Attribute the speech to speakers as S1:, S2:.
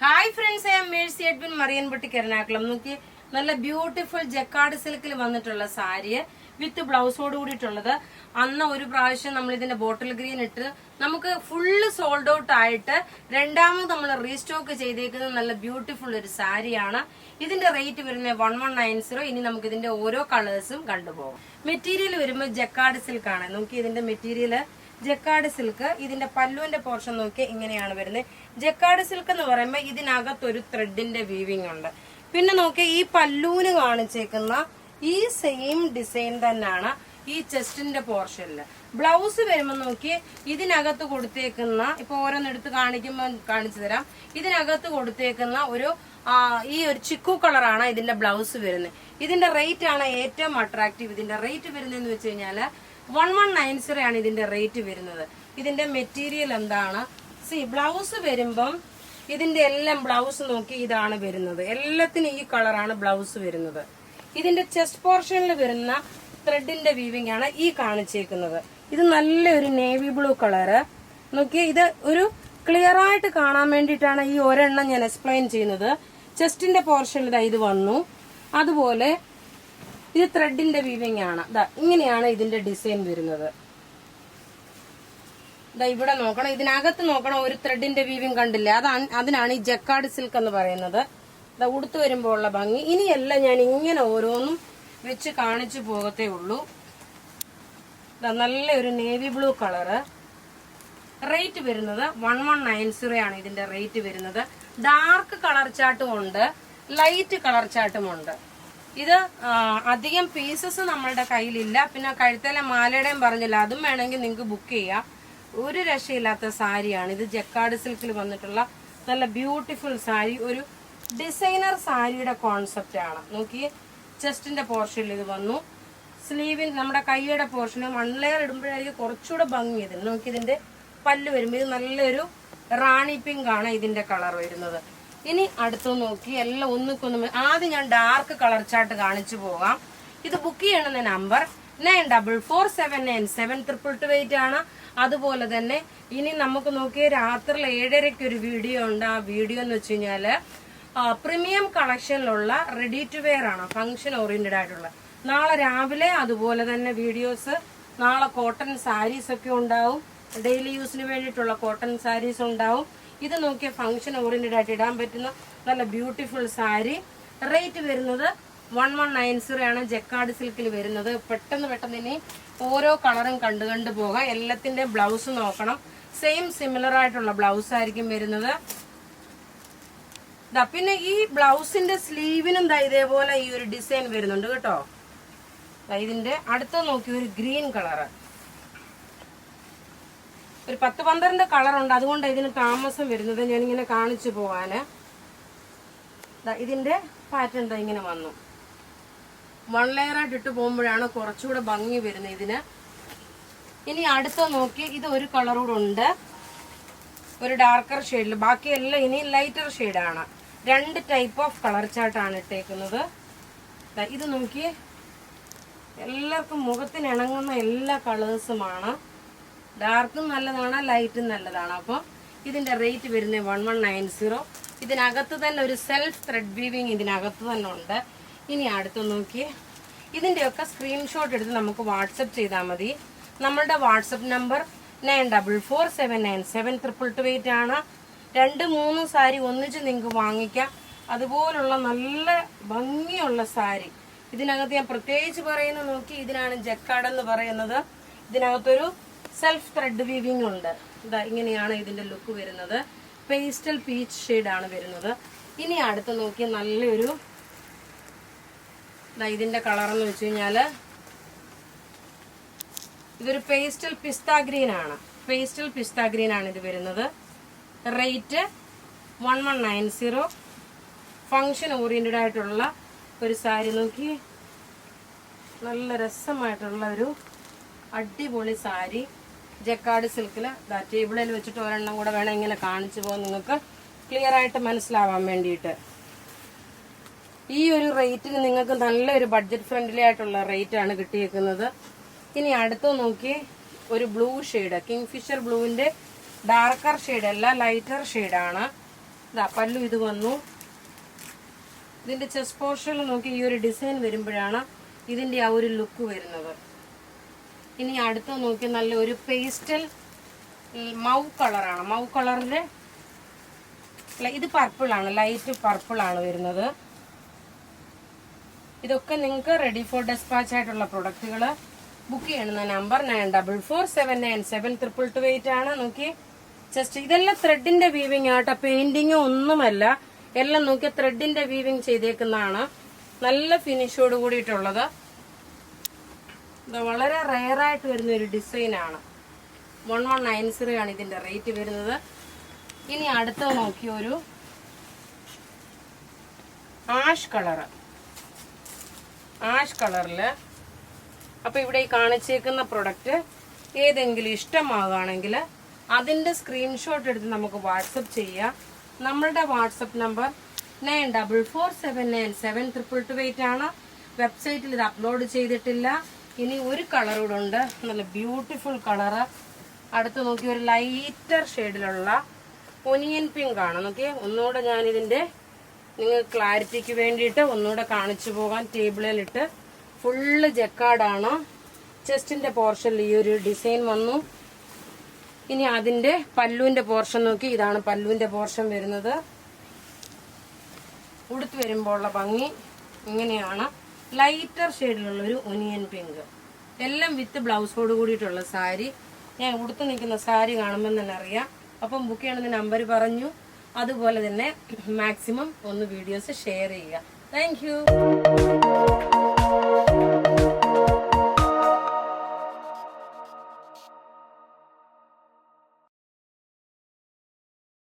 S1: Hi friends, I am Mercy Edwin Mariyanpatti Ernakulam. നോക്കി, നല്ല beautiful jacquard സിൽക്കിൽ വന്നിട്ടുള്ള സാരി വിത്ത് ബ്ലൗസോട് കൂടിയിട്ടുള്ളത്. അന്ന് ഒരു പ്രാവശ്യം നമ്മൾ ഇതിന്റെ ബോട്ടിൽ ഗ്രീൻ ഇട്ട് നമുക്ക് ഫുള്ള് സോൾഡ് ഔട്ട് ആയിട്ട് രണ്ടാമത് നമ്മൾ റീസ്റ്റോക്ക് ചെയ്തേക്കുന്നത് നല്ല ബ്യൂട്ടിഫുൾ ഒരു സാരിയാണ്. ഇതിന്റെ റേറ്റ് വരുന്നത് 1190. ഇനി നമുക്ക് ഇതിന്റെ ഓരോ കളേഴ്സും കണ്ടുപോകാം. മെറ്റീരിയൽ വരുമ്പോൾ ജക്കാർഡ് സിൽക്ക് ആണ്. നോക്കി, ഇതിന്റെ മെറ്റീരിയൽ ജക്കാർഡ് സിൽക്ക്. ഇതിന്റെ പല്ലുവിന്റെ പോർഷൻ നോക്കി ഇങ്ങനെയാണ് വരുന്നത്. ജക്കാർഡ് സിൽക്ക് എന്ന് പറയുമ്പോൾ ഇതിനകത്തൊരു ത്രെഡിന്റെ വീവിംഗ് ഉണ്ട്. പിന്നെ നോക്കി, ഈ പല്ലുവിന് കാണിച്ചേക്കുന്ന ഈ സെയിം ഡിസൈൻ തന്നെയാണ് ഈ ചെസ്റ്റിന്റെ പോർഷനിൽ. ബ്ലൗസ് വരുമ്പോൾ നോക്കി, ഇതിനകത്ത് കൊടുത്തേക്കുന്ന, ഇപ്പൊ ഓരോന്നെടുത്ത് കാണിക്കുമ്പോൾ കാണിച്ചു തരാം. ഇതിനകത്ത് കൊടുത്തേക്കുന്ന ഈ ഒരു ചിക്കു കളറാണ് ഇതിന്റെ ബ്ലൗസ് വരുന്നത്. ഇതിന്റെ റേറ്റ് ആണ് ഏറ്റവും അട്രാക്റ്റീവ്. ഇതിന്റെ റേറ്റ് വരുന്നതെന്ന് വെച്ച് കഴിഞ്ഞാല് 1190 ആണ് ഇതിന്റെ റേറ്റ് വരുന്നത്. ഇതിന്റെ മെറ്റീരിയൽ എന്താണ്? ബ്ലൗസ് വരുമ്പം ഇതിന്റെ എല്ലാം ബ്ലൗസ് നോക്കി ഇതാണ് വരുന്നത്. എല്ലാത്തിനും ഈ കളറാണ് ബ്ലൗസ് വരുന്നത്. ഇതിന്റെ ചെസ്റ്റ് പോർഷനിൽ വരുന്ന ത്രെഡിന്റെ വീവിംഗ് ആണ് ഈ കാണിച്ചേക്കുന്നത്. ഇത് നല്ലൊരു നേവി ബ്ലൂ കളറ്. നോക്കി, ഇത് ഒരു ക്ലിയർ ആയിട്ട് കാണാൻ വേണ്ടിയിട്ടാണ് ഈ ഒരെണ്ണം ഞാൻ എക്സ്പ്ലെയിൻ ചെയ്യുന്നത്. ചെസ്റ്റിന്റെ പോർഷനിൽ ഇത് വന്നു. അതുപോലെ ഇത് ത്രെഡിന്റെ വീവിംഗ് ആണ്. ഇങ്ങനെയാണ് ഇതിന്റെ ഡിസൈൻ വരുന്നത്. ഇവിടെ നോക്കണം, ഇതിനകത്ത് നോക്കണം, ഒരു ത്രെഡിന്റെ വീവിംഗ് കണ്ടില്ലേ? അതിനാണ് ഈ ജക്കാർഡ് സിൽക്ക് എന്ന് പറയുന്നത്. ഉടുത്തു വരുമ്പോൾ ഉള്ള ഭംഗി. ഇനിയല്ല, ഞാൻ ഇങ്ങനെ ഓരോന്നും വെച്ച് കാണിച്ചു പോകത്തേ ഉള്ളൂ. നല്ലൊരു നേവി ബ്ലൂ കളറ്. റേറ്റ് വരുന്നത് 1190 ആണ് ഇതിന്റെ റേറ്റ് വരുന്നത്. ഡാർക്ക് കളർ ചാർട്ടും ഉണ്ട്, ലൈറ്റ് കളർ ചാർട്ടും ഉണ്ട്. ഇത് അധികം പീസസ് നമ്മളുടെ കയ്യിലില്ല. പിന്നെ കഴുത്തേലെ മാലയുടെയും പറഞ്ഞില്ല, അതും വേണമെങ്കിൽ നിങ്ങൾക്ക് ബുക്ക് ചെയ്യാം. ഒരു രക്ഷയില്ലാത്ത സാരിയാണ് ഇത്. ജക്കാർഡ് സിൽക്കിൽ വന്നിട്ടുള്ള നല്ല ബ്യൂട്ടിഫുൾ സാരി. ഒരു ഡിസൈനർ സാരിയുടെ കോൺസെപ്റ്റ് ആണ്. നോക്കി, ചെസ്റ്റിന്റെ പോർഷനിൽ ഇത് വന്നു. സ്ലീവിൽ നമ്മുടെ കൈയുടെ പോർഷന് 1 ലെയർ ഇടുമ്പോഴായിരിക്കും കുറച്ചുകൂടെ ഭംഗി ഇതിന്. നോക്കി, ഇതിന്റെ പല്ല് വരുമ്പോൾ ഇത് നല്ലൊരു റാണി പിങ്ക് ആണ് ഇതിന്റെ കളർ വരുന്നത്. ഇനി അടുത്ത് നോക്കി, എല്ലാം ഒന്നിക്കൊന്നും. ആദ്യം ഞാൻ ഡാർക്ക് കളർ ചാർട്ട് കാണിച്ചു പോകാം. ഇത് ബുക്ക് ചെയ്യണമെന്ന നമ്പർ 9447972228 ആണ്. അതുപോലെ തന്നെ ഇനി നമുക്ക് നോക്കിയ രാത്രി 7:30 ഒരു വീഡിയോ ഉണ്ട്. ആ വീഡിയോ എന്ന് വെച്ച് കഴിഞ്ഞാല് പ്രീമിയം കളക്ഷനിലുള്ള റെഡി ടു വെയർ ആണ്, ഫംഗ്ഷൻ ഓറിയന്റഡ് ആയിട്ടുള്ള. നാളെ രാവിലെ അതുപോലെ തന്നെ വീഡിയോസ്. നാളെ കോട്ടൺ സാരീസ് ഒക്കെ ഉണ്ടാവും, ഡെയിലി യൂസിന് വേണ്ടിയിട്ടുള്ള കോട്ടൺ സാരീസ് ഉണ്ടാവും. ഇത് നോക്കിയ ഫംഗ്ഷൻ ഓറിയന്റഡ് ആയിട്ട് ഇടാൻ പറ്റുന്ന നല്ല ബ്യൂട്ടിഫുൾ സാരി. റേറ്റ് വരുന്നത് 1190 ആണ് ജക്കാർഡ് സിൽക്കിൽ വരുന്നത്. പെട്ടെന്ന് ഇനി ഓരോ കളറും കണ്ടു പോകാം. എല്ലാത്തിന്റെ ബ്ലൗസ് നോക്കണം, സെയിം സിമിലർ ആയിട്ടുള്ള ബ്ലൗസ് ആയിരിക്കും വരുന്നത്. പിന്നെ ഈ ബ്ലൗസിന്റെ സ്ലീവിനും ഇതേപോലെ ഈ ഒരു ഡിസൈൻ വരുന്നുണ്ട് കേട്ടോ. ഇതിന്റെ അടുത്ത് നോക്കി, ഒരു ഗ്രീൻ കളറ്. ഒരു 10-12 കളറുണ്ട്, അതുകൊണ്ട് ഇതിന് താമസം വരുന്നത്. ഞാനിങ്ങനെ കാണിച്ചു പോവാന്. ഇതിന്റെ പാറ്റേൺ ഇങ്ങനെ വന്നു. 1 ലെയർ ആയിട്ട് ഇട്ട് പോകുമ്പോഴാണ് കുറച്ചുകൂടെ ഭംഗി വരുന്നത് ഇതിന്. ഇനി അടുത്ത നോക്കി, ഇത് ഒരു കളറൂടെ ഉണ്ട്, ഒരു ഡാർക്കർ ഷെയ്ഡിൽ. ബാക്കിയെല്ലാം ഇനി ലൈറ്റർ ഷെയ്ഡാണ്. 2 ടൈപ്പ് ഓഫ് കളർ ചാർട്ടാണ് ഇട്ടേക്കുന്നത്. ഇത് നോക്കി, എല്ലാവർക്കും മുഖത്തിന് ഇണങ്ങുന്ന എല്ലാ കളേഴ്സുമാണ്. ഡാർക്കും നല്ലതാണ്, ലൈറ്റും നല്ലതാണ്. അപ്പം ഇതിന്റെ റേറ്റ് വരുന്നത് 1190. ഇതിനകത്ത് തന്നെ ഒരു സെൽഫ് ത്രെഡ് വീവിങ് ഇതിനകത്ത് തന്നെ ഉണ്ട്. ഇനി അടുത്ത് നോക്കി, ഇതിന്റെയൊക്കെ സ്ക്രീൻഷോട്ട് എടുത്ത് നമുക്ക് വാട്സപ്പ് ചെയ്താൽ മതി. നമ്മളുടെ വാട്സപ്പ് നമ്പർ 9447972228 ആണ്. 2-3 സാരി ഒന്നിച്ച് നിങ്ങൾക്ക് വാങ്ങിക്കാം. അതുപോലുള്ള നല്ല ഭംഗിയുള്ള സാരി. ഇതിനകത്ത് ഞാൻ പ്രത്യേകിച്ച് പറയുന്നത് നോക്കി, ഇതിനാണ് ജക്കാർഡ് എന്ന് പറയുന്നത്. ഇതിനകത്തൊരു സെൽഫ് ത്രെഡ് വീവിംഗ് ഉണ്ട്. ഇങ്ങനെയാണ് ഇതിന്റെ ലുക്ക് വരുന്നത്. പേസ്റ്റൽ പീച്ച് ഷെയ്ഡാണ് വരുന്നത്. ഇനി അടുത്ത് നോക്കി, നല്ലൊരു ഇതിന്റെ കളർ എന്ന് വെച്ച് കഴിഞ്ഞാല് ഇതൊരു പേസ്റ്റൽ പിസ്ത ഗ്രീൻ ആണ്. പേസ്റ്റൽ പിസ്ത ഗ്രീൻ ആണ് ഇത് വരുന്നത്. റേറ്റ് 1190. ഫംഗ്ഷൻ ഓറിയന്റഡ് ആയിട്ടുള്ള ഒരു സാരി. നോക്കി, നല്ല രസമായിട്ടുള്ള ഒരു അടിപൊളി സാരി ജക്കാർഡ് സിൽക്കില്. ടേബിളിൽ വെച്ചിട്ട് ഒരെണ്ണം കൂടെ വേണം ഇങ്ങനെ കാണിച്ചു പോകാൻ, നിങ്ങൾക്ക് ക്ലിയർ ആയിട്ട് മനസ്സിലാവാൻ വേണ്ടിയിട്ട്. ഈ ഒരു റേറ്റിന് നിങ്ങൾക്ക് നല്ലൊരു ബഡ്ജറ്റ് ഫ്രണ്ട്ലി ആയിട്ടുള്ള റേറ്റ് ആണ് കിട്ടിയേക്കുന്നത്. ഇനി അടുത്ത് നോക്കി, ഒരു ബ്ലൂ ഷെയ്ഡ്, കിങ് ഫിഷർ ബ്ലൂവിന്റെ ഡാർക്കർ ഷെയ്ഡ് അല്ല, ലൈറ്റർ ഷെയ്ഡാണ്. ഇതാ പല്ലു ഇത് വന്നു. ഇതിന്റെ ചെസ്റ്റ് പോർഷനിൽ നോക്കി ഈ ഒരു ഡിസൈൻ വരുമ്പോഴാണ് ഇതിന്റെ ആ ഒരു ലുക്ക് വരുന്നത്. ഇനി അടുത്ത നോക്കി നല്ല ഒരു പേസ്റ്റൽ മൗ കളറാണ്. മൗ കളറിന്റെ ഇത് പർപ്പിളാണ്, ലൈറ്റ് പർപ്പിളാണ് വരുന്നത്. ഇതൊക്കെ നിങ്ങൾക്ക് റെഡി ഫോർ ഡെസ്പാച്ച് ആയിട്ടുള്ള പ്രൊഡക്റ്റുകൾ ബുക്ക് ചെയ്യുന്ന നമ്പർ 9447973228 ആണ്. നോക്കി ജസ്റ്റ് ഇതെല്ലാം ത്രെഡിന്റെ വീവിങ് ആട്ടോ, പെയിന്റിങ് ഒന്നുമല്ല. എല്ലാം നോക്കി ത്രെഡിന്റെ വീവിങ് ചെയ്തേക്കുന്നതാണ്. നല്ല ഫിനിഷോട് കൂടിയിട്ടുള്ളത്. ഇത് വളരെ റെയർ ആയിട്ട് വരുന്ന ഒരു ഡിസൈൻ ആണ്. 1190 ആണ് ഇതിന്റെ റേറ്റ് വരുന്നത്. ഇനി അടുത്ത നോക്കി ഒരു ആഷ് കളറില്. അപ്പൊ ഇവിടെ ഈ കാണിച്ചേക്കുന്ന പ്രൊഡക്റ്റ് ഏതെങ്കിലും ഇഷ്ടമാകുകയാണെങ്കിൽ അതിന്റെ സ്ക്രീൻഷോട്ട് എടുത്ത് നമുക്ക് വാട്സപ്പ് ചെയ്യാം. നമ്മളുടെ വാട്സപ്പ് നമ്പർ 9447973228 ആണ്. വെബ്സൈറ്റിൽ ഇത് അപ്ലോഡ് ചെയ്തിട്ടില്ല. ഇനി ഒരു കളർ കൂടെ ഉണ്ട്, നല്ല ബ്യൂട്ടിഫുൾ കളറ്. അടുത്ത് നോക്കി ഒരു ലൈറ്റർ ഷെയ്ഡിലുള്ള ഒനിയൻ പിങ്ക് ആണ്. നോക്കി ഒന്നുകൂടെ ഞാനിതിന്റെ നിങ്ങൾക്ക് ക്ലാരിറ്റിക്ക് വേണ്ടിയിട്ട് ഒന്നുകൂടെ കാണിച്ചു പോകാൻ. ടേബിളിലിട്ട് ഫുള്ള് ജക്കാർഡാണ്. ചെസ്റ്റിന്റെ പോർഷനിൽ ഈ ഒരു ഡിസൈൻ വന്നു. ഇനി അതിന്റെ പല്ലുവിന്റെ പോർഷൻ നോക്കി, ഇതാണ് പല്ലുവിന്റെ പോർഷൻ വരുന്നത്. ഉടുത്ത് വരുമ്പോൾ ഉള്ള ഭംഗി ഇങ്ങനെയാണ്. ലൈറ്റർ ഷെയ്ഡിലുള്ള ഒരു ഒനിയൻ പിങ്ക്, എല്ലാം വിത്ത് ബ്ലൗസോട് കൂടിയിട്ടുള്ള സാരി. ഞാൻ ഉടുത്ത് നിൽക്കുന്ന സാരി കാണുമ്പോൾ തന്നെ അറിയാം. അപ്പം ബുക്ക് ചെയ്യണമെന്ന് നമ്പർ പറഞ്ഞു. അതുപോലെ തന്നെ മാക്സിമം ഒന്ന് വീഡിയോസ് ഷെയർ ചെയ്യുക. Thank you.